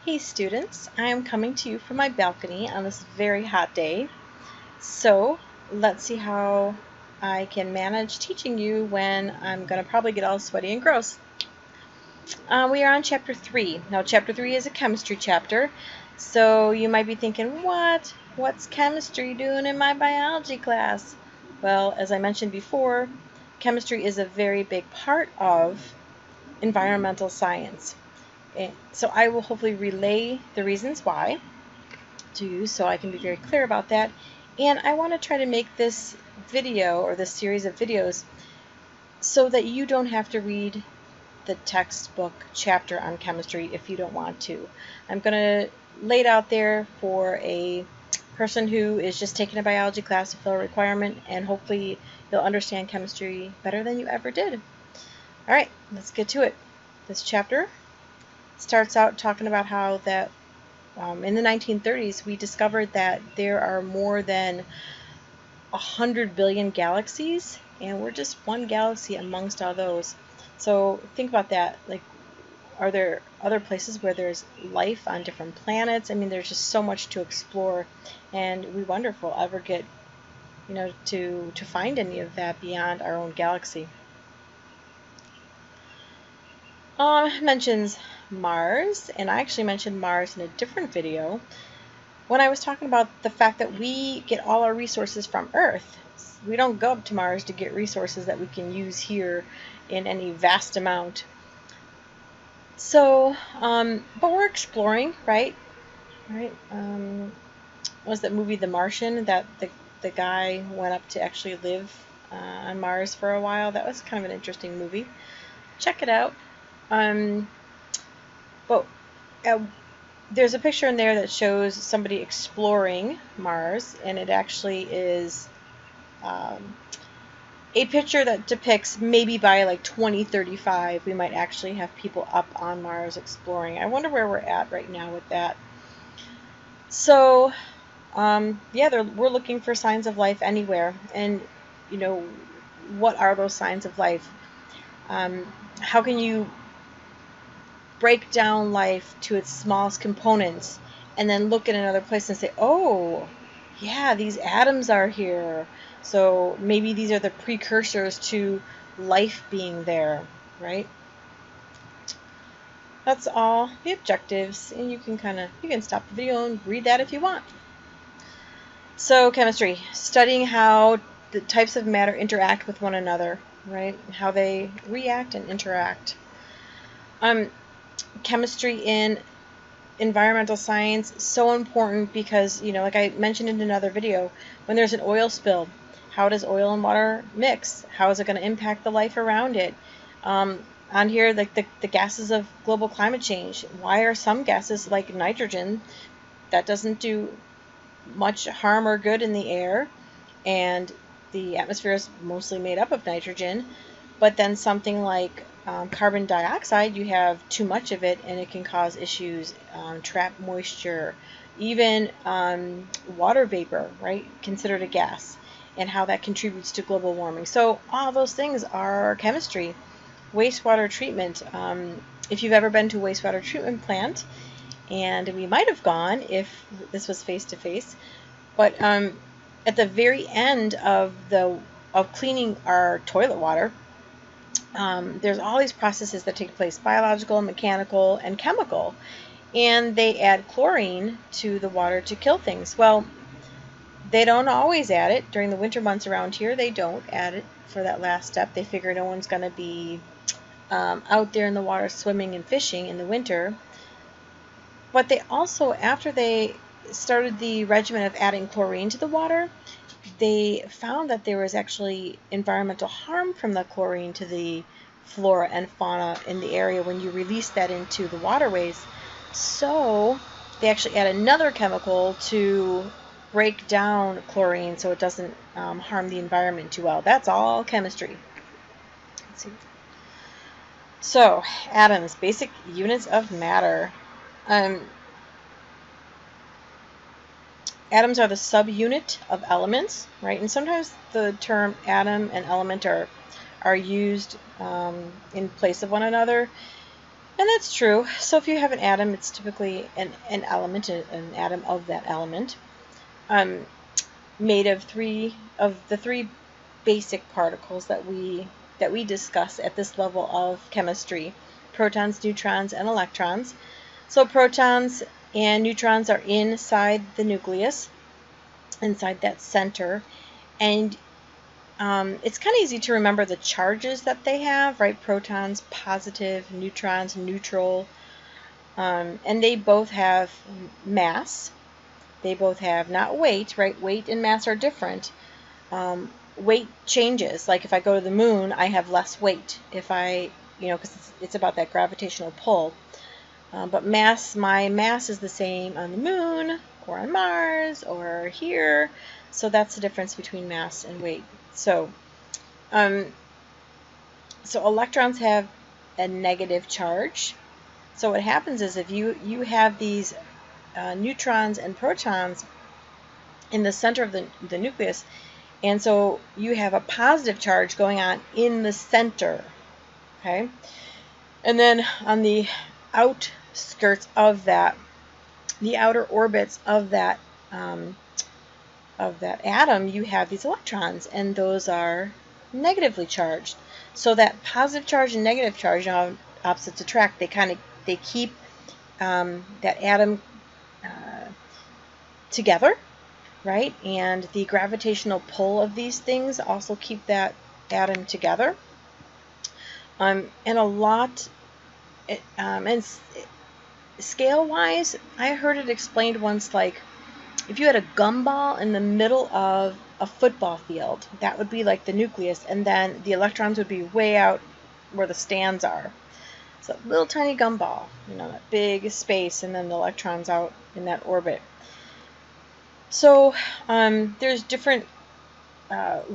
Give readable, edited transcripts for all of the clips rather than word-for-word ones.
Hey students, I am coming to you from my balcony on this very hot day. So let's see how I can manage teaching you when I'm going to probably get all sweaty and gross. We are on chapter 3. Now chapter 3 is a chemistry chapter. So you might be thinking, what's chemistry doing in my biology class? Well, as I mentioned before, chemistry is a very big part of environmental science. So I will hopefully relay the reasons why to you so I can be very clear about that. And I want to try to make this video or this series of videos so that you don't have to read the textbook chapter on chemistry if you don't want to. I'm going to lay it out there for a person who is just taking a biology class to fill a requirement, and hopefully you'll understand chemistry better than you ever did. Alright, let's get to it. This chapter starts out talking about how that in the 1930s we discovered that there are more than 100 billion galaxies, and we're just one galaxy amongst all those. So think about that. Like, are there other places where there's life on different planets? I mean, there's just so much to explore, and we wonder if we'll ever get, to find any of that beyond our own galaxy. Mentions Mars, and I actually mentioned Mars in a different video when I was talking about the fact that we get all our resources from Earth. We don't go up to Mars to get resources that we can use here in any vast amount. So, but we're exploring, right? What was that movie, The Martian, that the guy went up to actually live on Mars for a while? That was kind of an interesting movie. Check it out. But there's a picture in there that shows somebody exploring Mars, and it actually is a picture that depicts maybe by like 2035 we might actually have people up on Mars exploring. I wonder where we're at right now with that. So yeah, we're looking for signs of life anywhere, and what are those signs of life? How can you break down life to its smallest components and then look at another place and say, oh yeah, these atoms are here, so maybe these are the precursors to life being there, right? That's all the objectives, and you can stop the video and read that if you want. So chemistry, studying how the types of matter interact with one another, right? How they react and interact. Chemistry in environmental science, so important because, like I mentioned in another video, when there's an oil spill, how does oil and water mix? How is it going to impact the life around it? On here, like the gases of global climate change. Why are some gases, like nitrogen, that doesn't do much harm or good in the air, and the atmosphere is mostly made up of nitrogen, but then something like carbon dioxide, you have too much of it and it can cause issues, trap moisture, even water vapor, right, considered a gas, and how that contributes to global warming. So all those things are chemistry. Wastewater treatment, if you've ever been to a wastewater treatment plant, and we might have gone if this was face-to-face, but at the very end of cleaning our toilet water, there's all these processes that take place, biological, mechanical, and chemical, and they add chlorine to the water to kill things. Well, they don't always add it. During the winter months around here, they don't add it for that last step. They figure no one's going to be out there in the water swimming and fishing in the winter. But they also, after they started the regimen of adding chlorine to the water, they found that there was actually environmental harm from the chlorine to the flora and fauna in the area when you release that into the waterways. So they actually add another chemical to break down chlorine so it doesn't harm the environment too well. That's all chemistry. Let's see. So, atoms, basic units of matter. Atoms are the subunit of elements, right? And sometimes the term atom and element are used in place of one another. And that's true. So if you have an atom, it's typically an element, an atom of that element, made of the three basic particles that we discuss at this level of chemistry: protons, neutrons, and electrons. So protons and neutrons are inside the nucleus, inside that center, and it's kind of easy to remember the charges that they have, right? Protons, positive; neutrons, neutral. And they both have mass. They both have, not weight, right? Weight and mass are different. Weight changes. Like if I go to the moon, I have less weight. If I, because it's about that gravitational pull. But mass, my mass is the same on the moon or on Mars or here. So that's the difference between mass and weight. So electrons have a negative charge. So what happens is if you have these neutrons and protons in the center of the nucleus, and so you have a positive charge going on in the center, okay? And then on the outskirts of that, the outer orbits of that atom, you have these electrons, and those are negatively charged. So that positive charge and negative charge, opposites attract. They keep that atom together, right? And the gravitational pull of these things also keep that atom together. And a lot, and scale-wise, I heard it explained once like if you had a gumball in the middle of a football field, that would be like the nucleus, and then the electrons would be way out where the stands are. So a little tiny gumball, that big space, and then the electrons out in that orbit. So there's different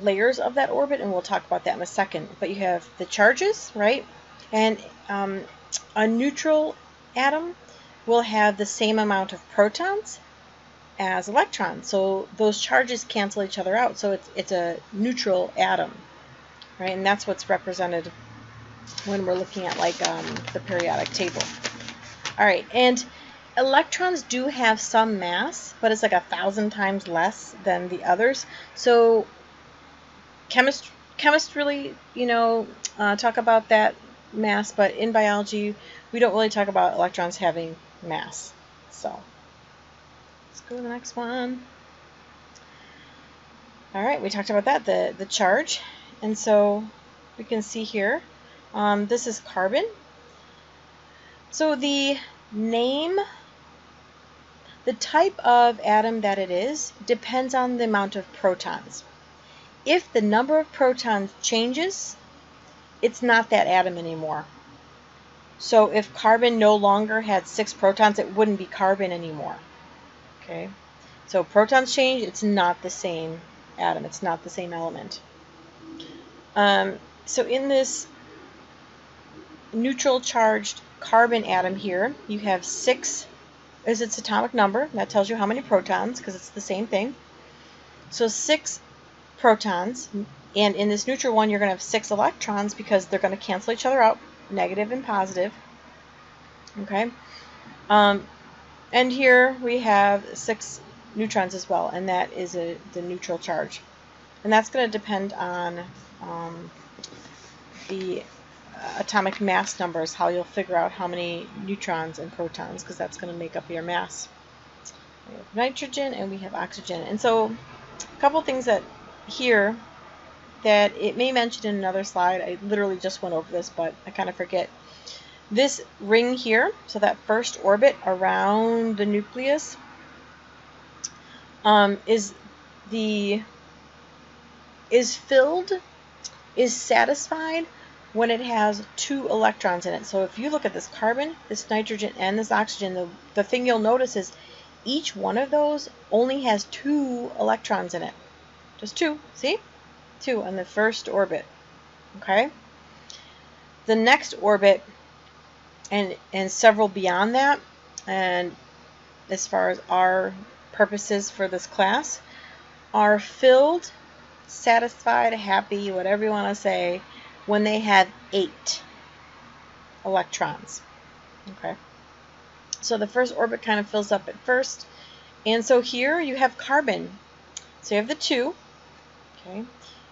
layers of that orbit, and we'll talk about that in a second. But you have the charges, right? And a neutral atom will have the same amount of protons as electrons. So those charges cancel each other out. So it's a neutral atom, right? And that's what's represented when we're looking at like the periodic table. All right, and electrons do have some mass, but it's like 1,000 times less than the others. So chemists really, talk about that mass, but in biology, we don't really talk about electrons having mass. So let's go to the next one. All right, we talked about that, the charge. And so we can see here, this is carbon. So the name, the type of atom that it is, depends on the amount of protons. If the number of protons changes, it's not that atom anymore. So if carbon no longer had 6 protons, it wouldn't be carbon anymore. Okay? So protons change, it's not the same atom, it's not the same element. So in this neutral charged carbon atom here, you have 6 is its atomic number. That tells you how many protons, because it's the same thing. So 6 protons, and in this neutral one, you're going to have 6 electrons because they're going to cancel each other out, negative and positive. Okay? And here we have 6 neutrons as well, and that is the neutral charge. And that's going to depend on the atomic mass numbers, how you'll figure out how many neutrons and protons, because that's going to make up your mass. We have nitrogen and we have oxygen. And so a couple things that here that it may mention in another slide. I literally just went over this, but I kind of forget. This ring here, so that first orbit around the nucleus, is satisfied when it has 2 electrons in it. So if you look at this carbon, this nitrogen, and this oxygen, the thing you'll notice is each one of those only has 2 electrons in it. Just 2, see? 2 on the first orbit. Okay? The next orbit, and several beyond that, and as far as our purposes for this class, are filled, satisfied, happy, whatever you want to say, when they have 8 electrons. Okay. So the first orbit kind of fills up at first. And so here you have carbon. So you have the 2. Okay.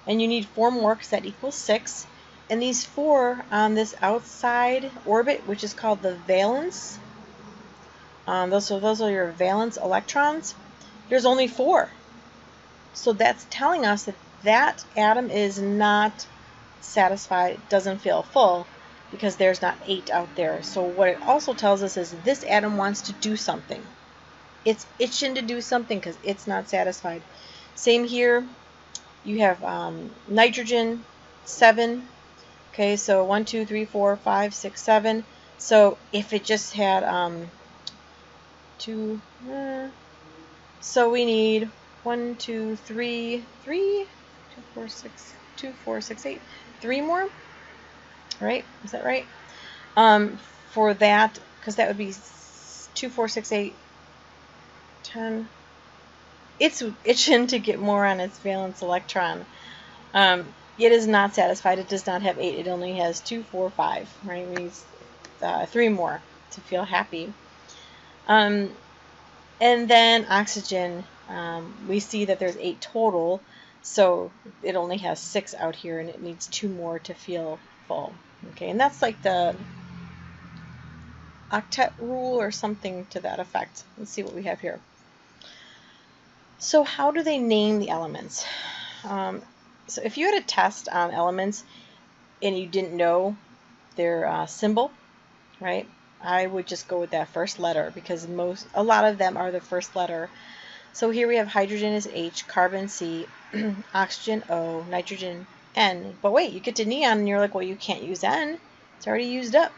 And you need 4 more because that equals 6. And these 4 on this outside orbit, which is called the valence, those are your valence electrons. There's only 4. So that's telling us that that atom is not satisfied, doesn't feel full, because there's not 8 out there. So what it also tells us is this atom wants to do something. It's itching to do something because it's not satisfied. Same here. You have nitrogen, 7. Okay, so 1, 2, 3, 4, 5, 6, 7. So if it just had 2, so we need 1, 2, 3, 3, 2, 4, 6, 2, 4, 6, 8, 3 more. Right? Is that right? For that, because that would be 2, 4, 6, 8, 10. It's itching to get more on its valence electron. It is not satisfied. It does not have 8. It only has 2, 4, 5. Right? We need 3 more to feel happy. And then oxygen, we see that there's 8 total, so it only has 6 out here, and it needs 2 more to feel full. Okay, and that's like the octet rule or something to that effect. Let's see what we have here. So how do they name the elements? So if you had a test on elements and you didn't know their symbol, right, I would just go with that first letter because a lot of them are the first letter. So here we have hydrogen is H, carbon C, oxygen O, nitrogen N. But wait, you get to neon and you're like, well, you can't use N. It's already used up.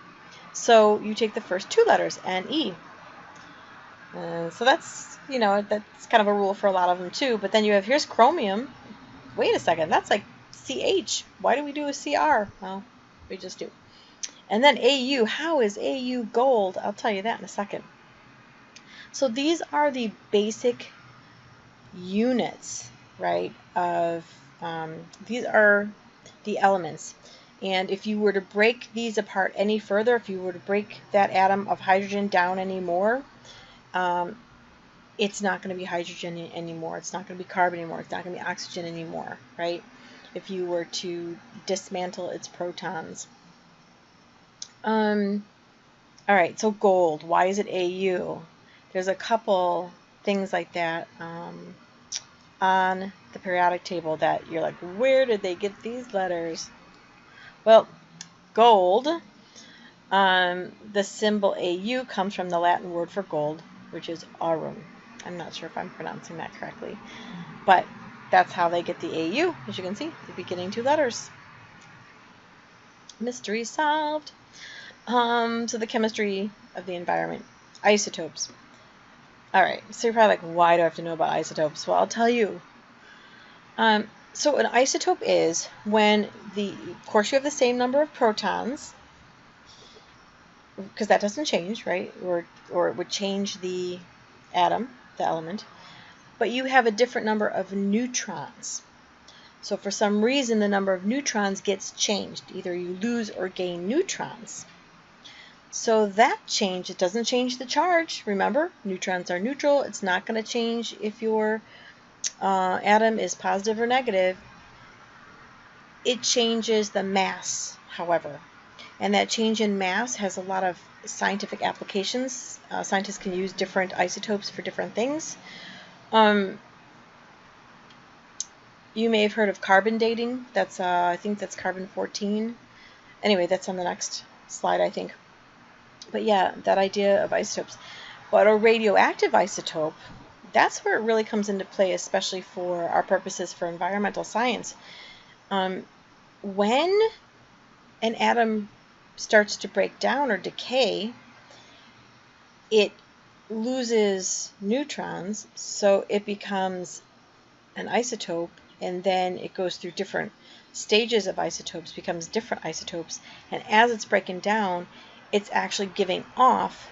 So you take the first 2 letters, N, E. So that's, that's kind of a rule for a lot of them too. But then you have, here's chromium. Wait a second, that's like CH. Why do we do a CR? Well, we just do. And then AU. How is AU gold? I'll tell you that in a second. So these are the basic units, right, of these are the elements. And if you were to break these apart any further, if you were to break that atom of hydrogen down any more, it's not going to be hydrogen anymore. It's not going to be carbon anymore. It's not going to be oxygen anymore, right? If you were to dismantle its protons. All right, so gold. Why is it AU? There's a couple things like that on the periodic table that you're like, where did they get these letters? Well, gold, the symbol AU comes from the Latin word for gold, which is aurum. I'm not sure if I'm pronouncing that correctly, but that's how they get the AU, as you can see, the beginning 2 letters. Mystery solved. So the chemistry of the environment. Isotopes. Alright, so you're probably like, why do I have to know about isotopes? Well, I'll tell you. So an isotope is when of course you have the same number of protons, because that doesn't change, right? Or it would change the atom, the element, but you have a different number of neutrons. So for some reason the number of neutrons gets changed. Either you lose or gain neutrons. So that change, it doesn't change the charge. Remember, neutrons are neutral. It's not going to change if your atom is positive or negative. It changes the mass, however. And that change in mass has a lot of scientific applications. Scientists can use different isotopes for different things. You may have heard of carbon dating. That's I think that's carbon 14. Anyway, that's on the next slide, I think. But yeah, that idea of isotopes. But a radioactive isotope, that's where it really comes into play, especially for our purposes for environmental science. When an atom starts to break down or decay, it loses neutrons, so it becomes an isotope, and then it goes through different stages of isotopes, becomes different isotopes, and as it's breaking down, it's actually giving off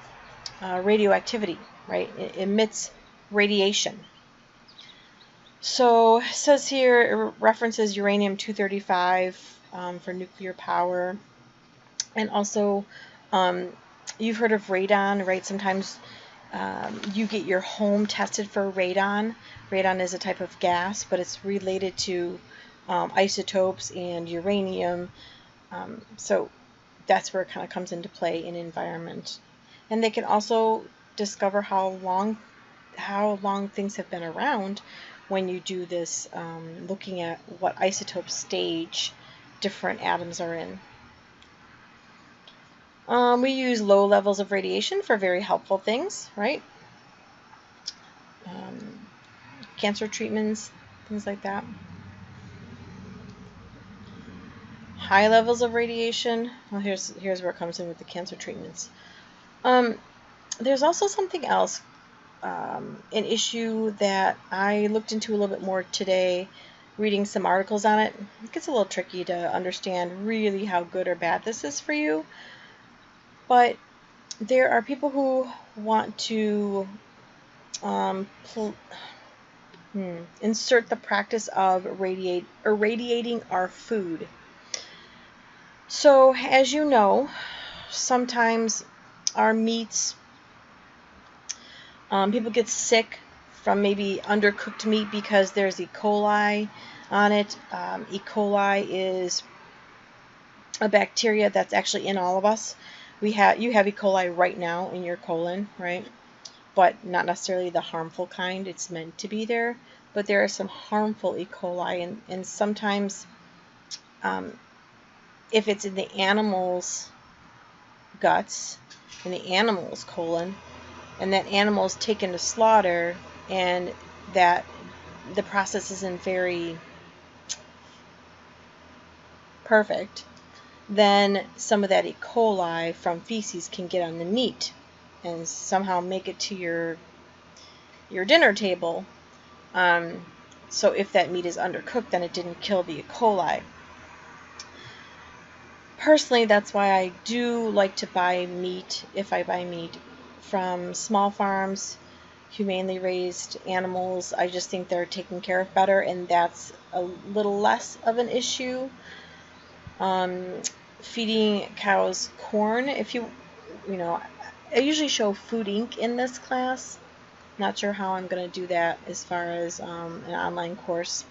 radioactivity, right? It emits radiation. So it says here, it references uranium-235 for nuclear power, and also You've heard of radon, right? Sometimes you get your home tested for radon. Radon is a type of gas, but it's related to isotopes and uranium. So that's where it kind of comes into play in environment. And they can also discover how long things have been around when you do this, looking at what isotope stage different atoms are in. We use low levels of radiation for very helpful things, right? Cancer treatments, things like that. High levels of radiation. Well, here's where it comes in with the cancer treatments. There's also something else, an issue that I looked into a little bit more today, reading some articles on it. It gets a little tricky to understand really how good or bad this is for you. But there are people who want to insert the practice of irradiating our food. So, as you know, sometimes our meats, people get sick from maybe undercooked meat because there's E. coli on it. E. coli is a bacteria that's actually in all of us. You have E. coli right now in your colon, right? But not necessarily the harmful kind. It's meant to be there, but there are some harmful E. coli, and sometimes if it's in the animal's guts, in the animal's colon, and that animal is taken to slaughter, and that the process isn't very perfect, then some of that E. coli from feces can get on the meat and somehow make it to your dinner table. So if that meat is undercooked, then it didn't kill the E. coli. Personally, that's why I do like to buy meat, if I buy meat, from small farms, humanely raised animals. I just think they're taken care of better, and that's a little less of an issue. Feeding cows corn, I usually show Food Inc. in this class. Not sure how I'm going to do that as far as an online course.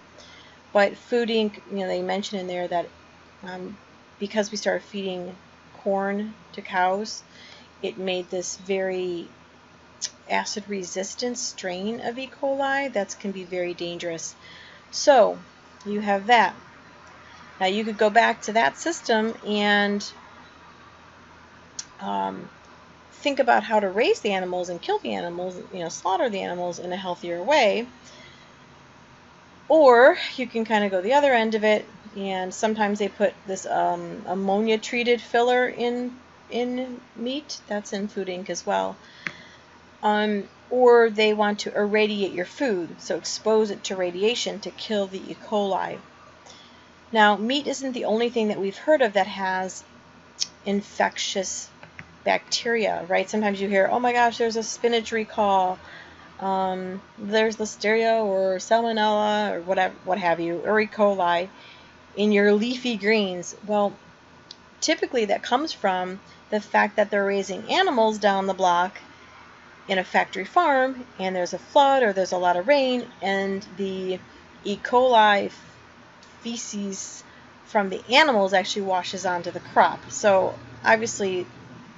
But Food Inc., they mention in there that because we started feeding corn to cows, it made this very acid-resistant strain of E. coli that can be very dangerous. So, you have that. Now, you could go back to that system and think about how to raise the animals and kill the animals, slaughter the animals in a healthier way. Or you can kind of go the other end of it, and sometimes they put this ammonia-treated filler in meat. That's in Food Inc. as well. Or they want to irradiate your food, so expose it to radiation to kill the E. coli. Now, meat isn't the only thing that we've heard of that has infectious bacteria, right? Sometimes you hear, oh my gosh, there's a spinach recall. There's Listeria or Salmonella or what have you, or E. coli in your leafy greens. Well, typically that comes from the fact that they're raising animals down the block in a factory farm, and there's a flood or there's a lot of rain, and the E. coli feces from the animals actually washes onto the crop. So obviously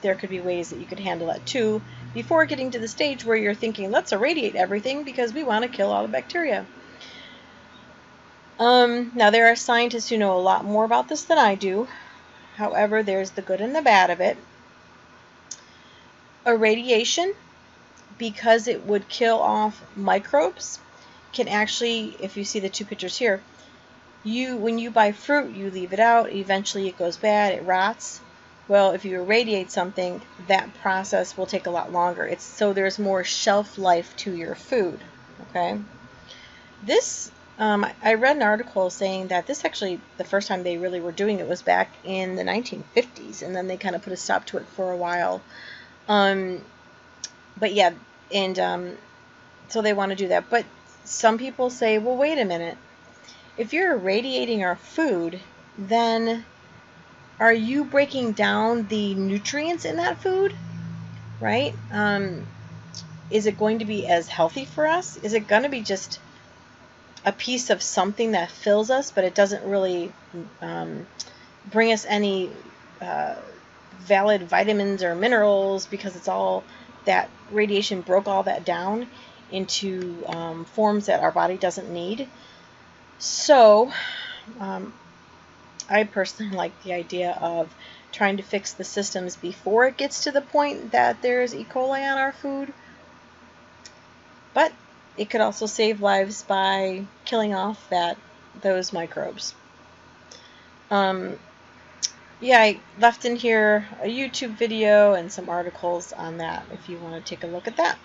there could be ways that you could handle that too before getting to the stage where you're thinking, let's irradiate everything because we want to kill all the bacteria. Now, there are scientists who know a lot more about this than I do. However, there's the good and the bad of it. Irradiation, because it would kill off microbes, can actually, if you see the two pictures here, when you buy fruit, you leave it out, eventually it goes bad, it rots. Well, if you irradiate something, that process will take a lot longer. So there's more shelf life to your food, okay? This, I read an article saying that this actually, the first time they really were doing it was back in the 1950s, and then they kind of put a stop to it for a while. But yeah, and so they want to do that. But some people say, well, wait a minute. If you're irradiating our food, then are you breaking down the nutrients in that food? right? Is it going to be as healthy for us? Is it going to be just a piece of something that fills us, but it doesn't really bring us any valid vitamins or minerals, because it's all that radiation broke all that down into forms that our body doesn't need. So I personally like the idea of trying to fix the systems before it gets to the point that there's E. coli on our food. But it could also save lives by killing off those microbes. Yeah, I left in here a YouTube video and some articles on that if you want to take a look at that.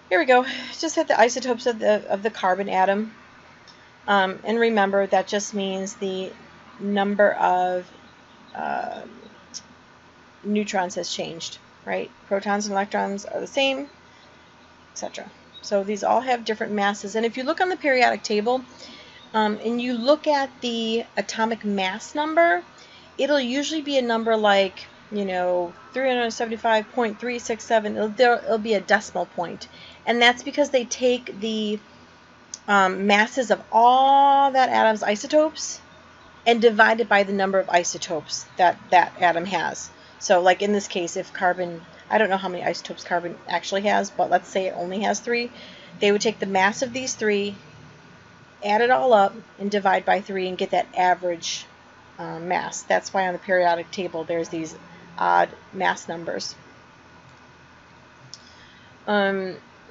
Here we go. Just had the isotopes of the carbon atom. And remember, that just means the number of neutrons has changed, right? Protons and electrons are the same, etc. So these all have different masses. And if you look on the periodic table, and you look at the atomic mass number, it'll usually be a number like, 375.367. It'll be a decimal point. And that's because they take the masses of all that atom's isotopes and divide it by the number of isotopes that atom has. So like in this case, if carbon, I don't know how many isotopes carbon actually has, but let's say it only has 3, they would take the mass of these 3, add it all up, and divide by 3 and get that average mass. That's why on the periodic table there's these odd mass numbers.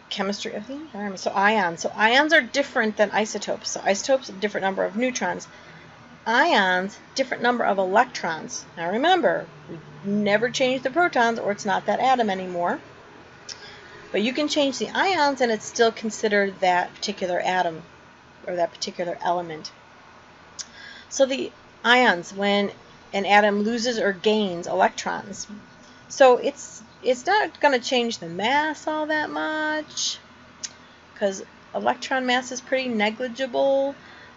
Chemistry of the environment. So ions. So ions are different than isotopes. So isotopes, a different number of neutrons. Ions, different number of electrons. Now remember, we never change the protons or it's not that atom anymore. But you can change the ions and it's still considered that particular atom or that particular element. So the ions, when an atom loses or gains electrons, so it's not going to change the mass all that much, because electron mass is pretty negligible,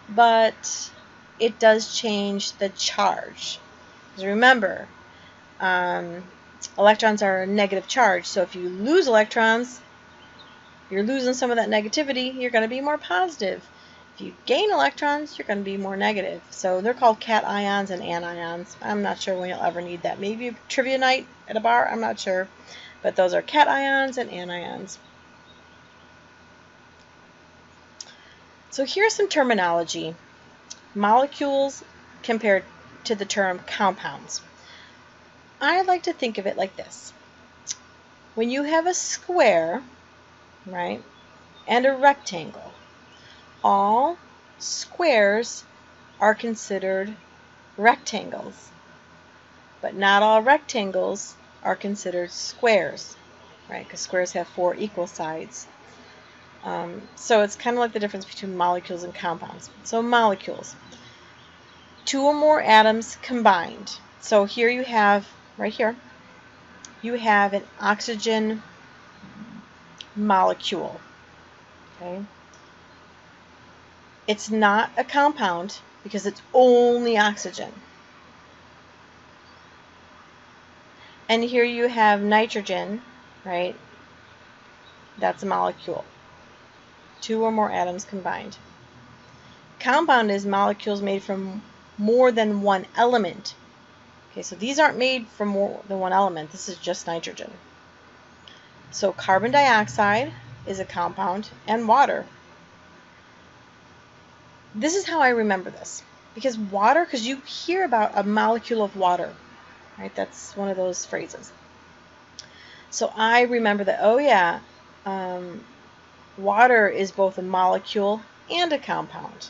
but it does change the charge. Because remember, electrons are a negative charge, so if you lose electrons, you're losing some of that negativity, you're going to be more positive. If you gain electrons, you're going to be more negative. So they're called cations and anions. I'm not sure when you'll ever need that. Maybe a trivia night at a bar, I'm not sure. But those are cations and anions. So here's some terminology. Molecules compared to the term compounds. I like to think of it like this. When you have a square, right, and a rectangle, all squares are considered rectangles, but not all rectangles are considered squares, right? Because squares have 4 equal sides. So it's kind of like the difference between molecules and compounds. So molecules, 2 or more atoms combined. So here you have, right here, you have an oxygen molecule, okay? It's not a compound because it's only oxygen. And here you have nitrogen, right? That's a molecule. 2 or more atoms combined. Compound is molecules made from more than one element. Okay, so these aren't made from more than one element. This is just nitrogen. So carbon dioxide is a compound, and water. This is how I remember this. Because water, because you hear about a molecule of water, right? That's one of those phrases. So I remember that, oh yeah, water is both a molecule and a compound.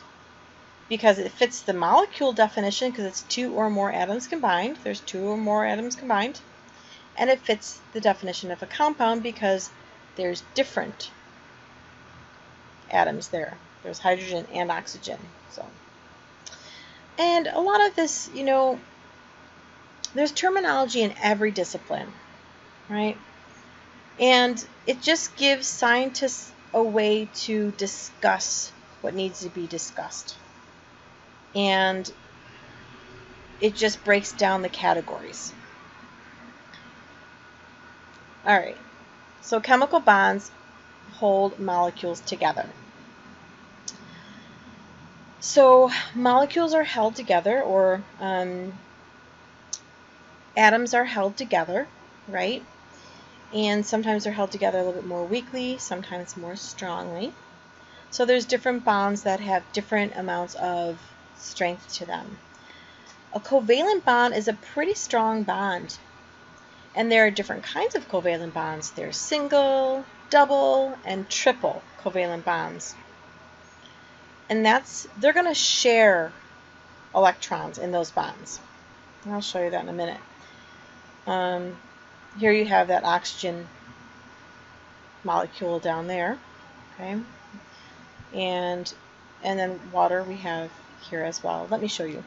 Because it fits the molecule definition, because it's 2 or more atoms combined. There's 2 or more atoms combined. And it fits the definition of a compound because there's different atoms there. There's hydrogen and oxygen. So, and a lot of this, there's terminology in every discipline, right? And it just gives scientists a way to discuss what needs to be discussed. And it just breaks down the categories. All right. So chemical bonds hold molecules together. So molecules are held together, or atoms are held together, right? And sometimes they're held together a little bit more weakly, sometimes more strongly. So there's different bonds that have different amounts of strength to them. A covalent bond is a pretty strong bond. And there are different kinds of covalent bonds. There's single, double, and triple covalent bonds. And they're going to share electrons in those bonds. I'll show you that in a minute. Here you have that oxygen molecule down there, okay? And then water we have here as well. Let me show you.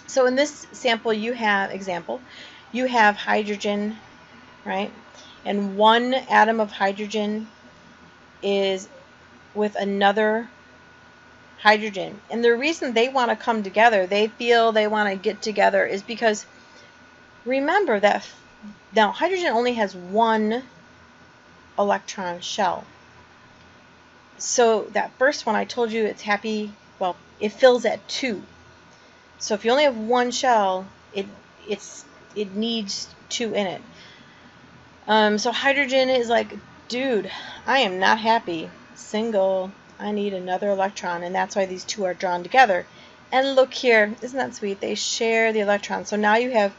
So in this example you have hydrogen, right? And one atom of hydrogen is with another hydrogen. And the reason they want to come together, they feel they want to get together, is because remember that now hydrogen only has one electron shell. So that first one I told you it's happy, well, it fills at 2. So if you only have one shell, it needs 2 in it. So hydrogen is like, dude, I am not happy. Single. I need another electron, and that's why these two are drawn together. And look here, isn't that sweet? They share the electrons. So now you have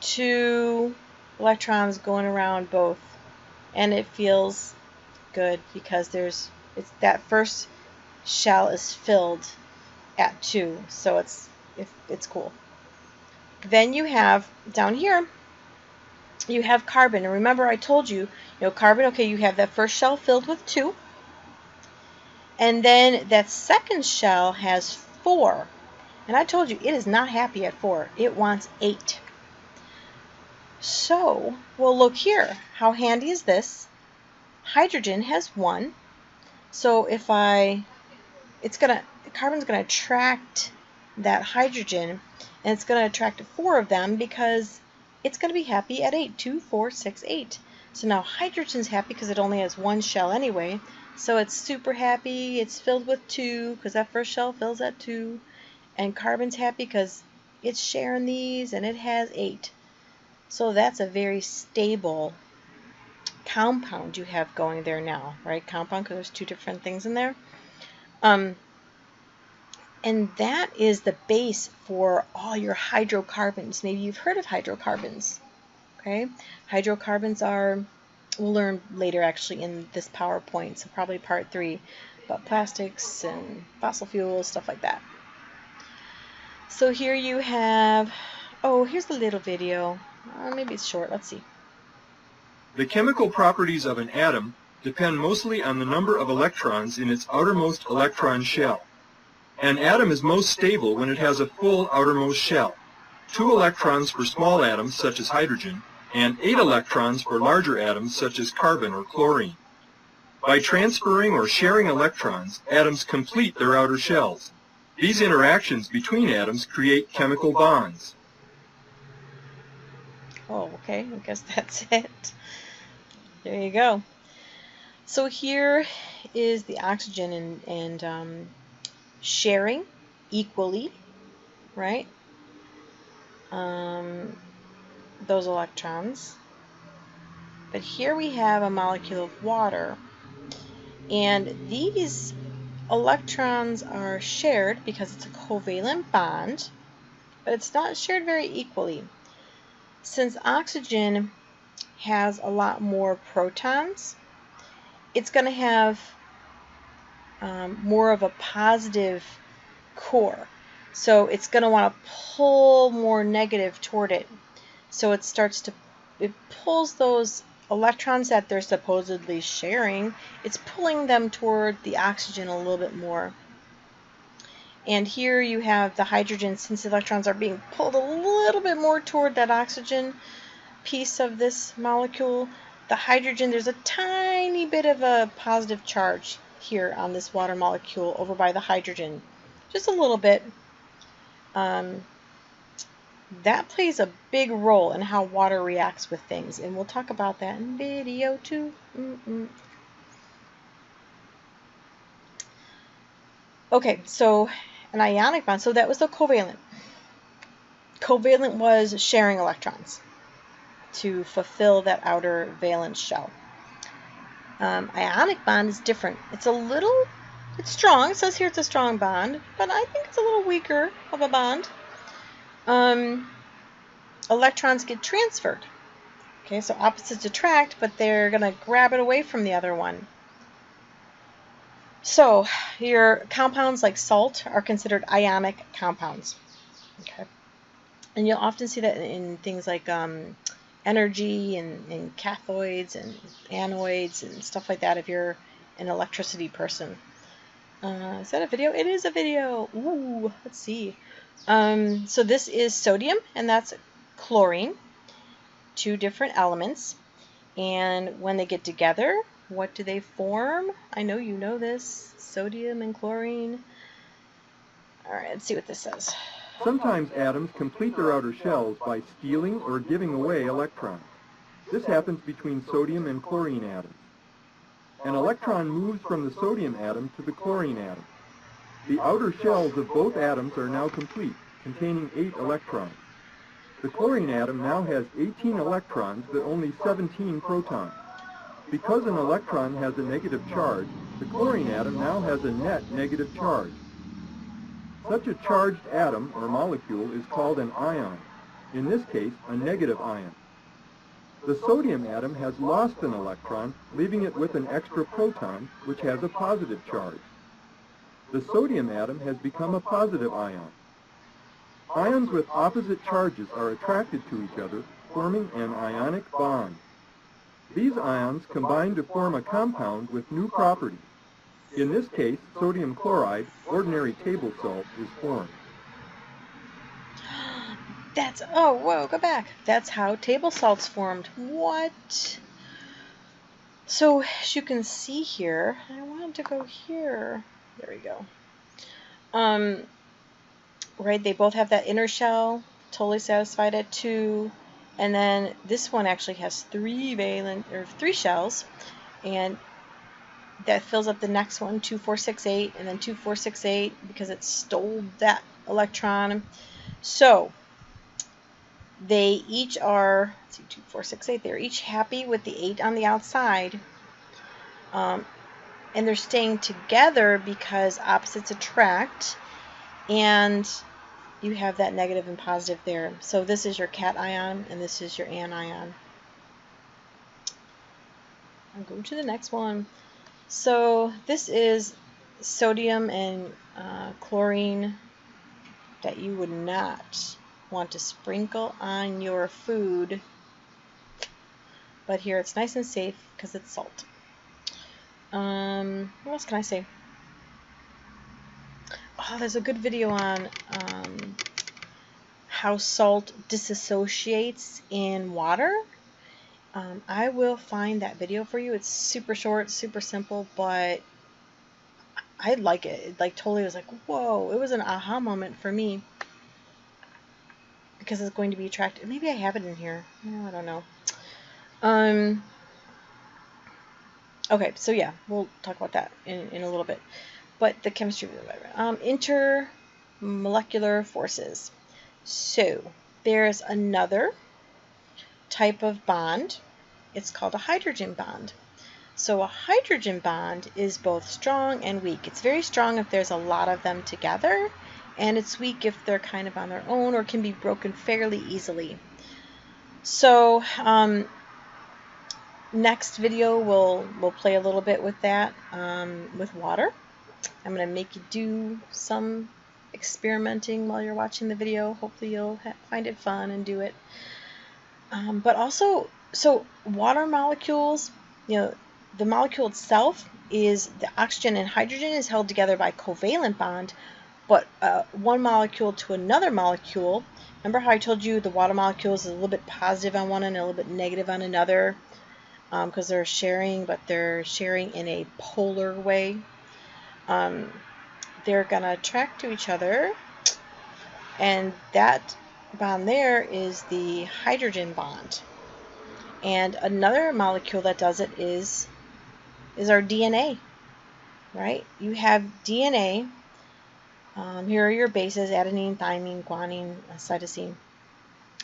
2 electrons going around both, and it feels good because that first shell is filled at 2, so it's cool. Then you have down here, you have carbon, and remember I told you, carbon. Okay, you have that first shell filled with 2, and then that second shell has 4, and I told you it is not happy at 4. It wants 8. So, well, look here. How handy is this? Hydrogen has 1. So if carbon's gonna attract that hydrogen, and it's gonna attract 4 of them because it's gonna be happy at 8. 2, 4, 6, 8. So now hydrogen's happy because it only has 1 shell anyway. So it's super happy. It's filled with 2 because that first shell fills at 2. And carbon's happy because it's sharing these and it has 8. So that's a very stable compound you have going there now, right? Compound, because there's 2 different things in there. And that is the base for all your hydrocarbons. Maybe you've heard of hydrocarbons, okay? Hydrocarbons we'll learn later actually in this PowerPoint, so probably part 3, about plastics and fossil fuels, stuff like that. So here you have, here's a little video. Maybe it's short, let's see. The chemical properties of an atom depend mostly on the number of electrons in its outermost electron shell. An atom is most stable when it has a full outermost shell, 2 electrons for small atoms such as hydrogen, and 8 electrons for larger atoms such as carbon or chlorine. By transferring or sharing electrons, atoms complete their outer shells. These interactions between atoms create chemical bonds. Oh, okay, I guess that's it. There you go. So here is the oxygen and sharing equally, right? Those electrons. But here we have a molecule of water, and these electrons are shared because it's a covalent bond, but it's not shared very equally. Since oxygen has a lot more protons, it's going to have more of a positive core. So it's going to want to pull more negative toward it. So it pulls those electrons that they're supposedly sharing, it's pulling them toward the oxygen a little bit more. And here you have the hydrogen, since the electrons are being pulled a little bit more toward that oxygen piece of this molecule. The hydrogen, there's a tiny bit of a positive charge here on this water molecule over by the hydrogen. Just a little bit. that plays a big role in how water reacts with things, and we'll talk about that in video 2. Okay, so an ionic bond, so that was the covalent. Covalent was sharing electrons to fulfill that outer valence shell. Ionic bond is different. It's strong. It says here it's a strong bond, but I think it's a little weaker of a bond. Electrons get transferred. Okay, so opposites attract, but they're going to grab it away from the other one. So your compounds like salt are considered ionic compounds. Okay, and you'll often see that in things like energy and cathodes and anodes and stuff like that if you're an electricity person. Is that a video? It is a video. Ooh, let's see. So this is sodium, and that's chlorine. Two different elements. And when they get together, what do they form? I know you know this. Sodium and chlorine. All right, let's see what this says. Sometimes atoms complete their outer shells by stealing or giving away electrons. This happens between sodium and chlorine atoms. An electron moves from the sodium atom to the chlorine atom. The outer shells of both atoms are now complete, containing 8 electrons. The chlorine atom now has 18 electrons but only 17 protons. Because an electron has a negative charge, the chlorine atom now has a net negative charge. Such a charged atom or molecule is called an ion, in this case a negative ion. The sodium atom has lost an electron, leaving it with an extra proton, which has a positive charge. The sodium atom has become a positive ion. Ions with opposite charges are attracted to each other, forming an ionic bond. These ions combine to form a compound with new properties. In this case, sodium chloride, ordinary table salt, is formed. Oh, whoa, go back. That's how table salt's formed. What? So, as you can see here, I wanted to go here. There we go. Right, they both have that inner shell, totally satisfied at 2. And then this one actually has 3 shells, and that fills up the next one, 2, 4, 6, 8, and then 2, 4, 6, 8, because it stole that electron. So they each are, let's see, 2, 4, 6, 8. They're each happy with the 8 on the outside, and they're staying together because opposites attract, and you have that negative and positive there. So this is your cation, and this is your anion. I'll go to the next one. So this is sodium and chlorine that you would not want to sprinkle on your food. But here it's nice and safe because it's salt. What else can I say? Oh, there's a good video on how salt disassociates in water. I will find that video for you. It's super short, super simple, but I like it. It like totally was like, whoa, it was an aha moment for me because it's going to be attractive. Maybe I have it in here. I don't know. Okay, so yeah, we'll talk about that in a little bit. But the chemistry, intermolecular forces. So there's another type of bond. It's called a hydrogen bond. So a hydrogen bond is both strong and weak. It's very strong if there's a lot of them together, and it's weak if they're kind of on their own or can be broken fairly easily. So next video we'll play a little bit with that with water. I'm going to make you do some experimenting while you're watching the video. Hopefully you'll find it fun and do it. But also, so water molecules, the molecule itself is the oxygen and hydrogen is held together by covalent bond, but one molecule to another molecule. Remember how I told you the water molecules is a little bit positive on one and a little bit negative on another because they're sharing, but they're sharing in a polar way. They're going to attract to each other, and that bond there is the hydrogen bond. And another molecule that does it is our DNA, right? You have DNA. Here are your bases: adenine, thymine, guanine, cytosine.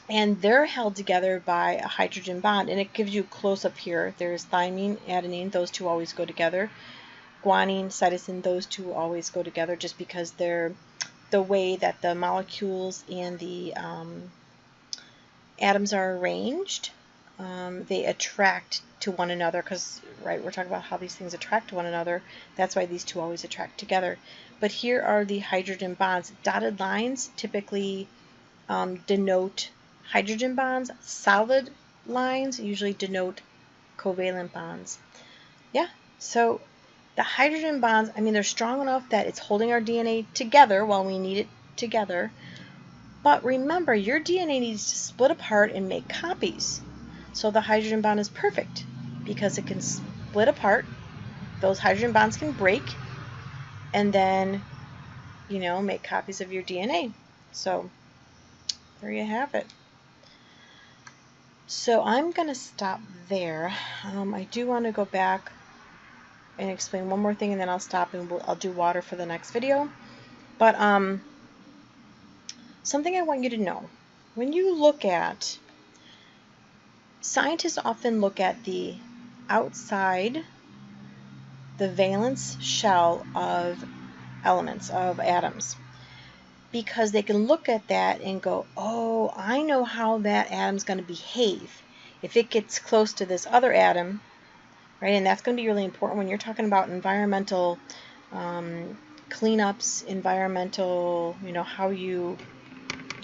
And they're held together by a hydrogen bond. And it gives you close up here. There's thymine, adenine, those two always go together. Guanine, cytosine, those two always go together just because they're the way that the molecules and the atoms are arranged. They attract to one another because, right, we're talking about how these things attract to one another. That's why these two always attract together. But here are the hydrogen bonds. Dotted lines typically denote hydrogen bonds. Solid lines usually denote covalent bonds. Yeah, so the hydrogen bonds, I mean, they're strong enough that it's holding our DNA together while we need it together. But remember, your DNA needs to split apart and make copies. So the hydrogen bond is perfect because it can split apart. Those hydrogen bonds can break and then, make copies of your DNA. So there you have it. So I'm going to stop there. I do want to go back and explain one more thing, and then I'll stop and I'll do water for the next video. But something I want you to know. When you look at, scientists often look at the outside, the valence shell of elements, of atoms, because they can look at that and go, oh, I know how that atom's going to behave if it gets close to this other atom, right? And that's going to be really important when you're talking about environmental cleanups, environmental, how you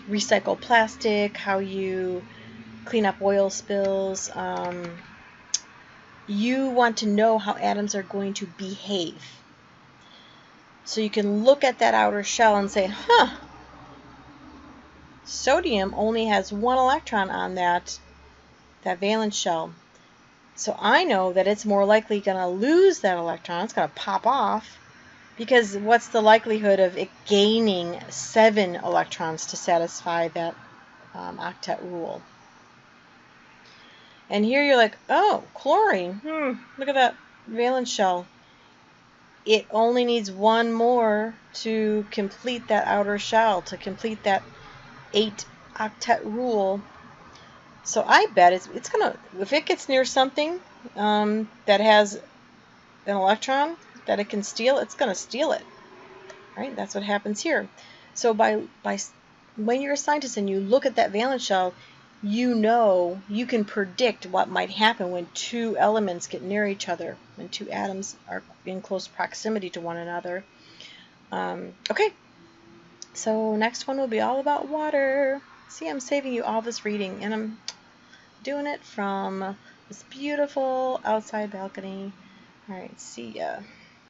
recycle plastic, how you clean up oil spills. You want to know how atoms are going to behave. So you can look at that outer shell and say, sodium only has one electron on that valence shell. So I know that it's more likely going to lose that electron. It's going to pop off, because what's the likelihood of it gaining 7 electrons to satisfy that octet rule? And here you're like, oh, chlorine. Look at that valence shell. It only needs 1 more to complete that outer shell, to complete that 8 octet rule. So I bet it's gonna, if it gets near something that has an electron that it can steal, it's gonna steal it. Right? That's what happens here. So by when you're a scientist and you look at that valence shell, you can predict what might happen when 2 elements get near each other, when 2 atoms are in close proximity to one another. Okay, so next one will be all about water. See, I'm saving you all this reading, and I'm doing it from this beautiful outside balcony. All right, see ya.